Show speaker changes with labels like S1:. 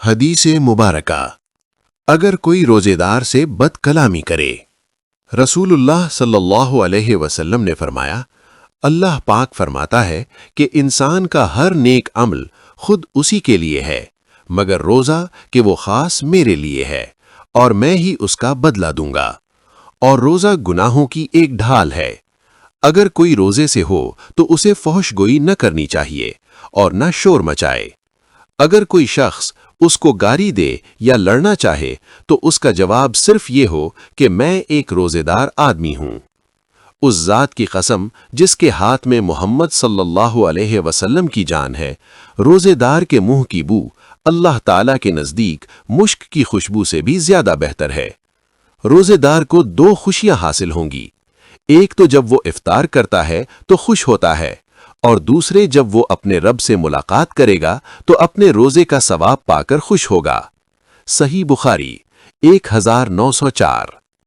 S1: حدیث مبارکہ، اگر کوئی روزے دار سے بد کلامی کرے۔ رسول اللہ صلی اللہ علیہ وسلم نے فرمایا، اللہ پاک فرماتا ہے کہ انسان کا ہر نیک عمل خود اسی کے لیے ہے، مگر روزہ کہ وہ خاص میرے لیے ہے اور میں ہی اس کا بدلہ دوں گا۔ اور روزہ گناہوں کی ایک ڈھال ہے۔ اگر کوئی روزے سے ہو تو اسے فحش گوئی نہ کرنی چاہیے اور نہ شور مچائے۔ اگر کوئی شخص اس کو گالی دے یا لڑنا چاہے تو اس کا جواب صرف یہ ہو کہ میں ایک روزے دار آدمی ہوں۔ اس ذات کی قسم جس کے ہاتھ میں محمد صلی اللہ علیہ وسلم کی جان ہے، روزے دار کے منہ کی بو اللہ تعالیٰ کے نزدیک مشک کی خوشبو سے بھی زیادہ بہتر ہے۔ روزے دار کو دو خوشیاں حاصل ہوں گی، ایک تو جب وہ افطار کرتا ہے تو خوش ہوتا ہے، اور دوسرے جب وہ اپنے رب سے ملاقات کرے گا تو اپنے روزے کا ثواب پا کر خوش ہوگا۔ صحیح بخاری 1904۔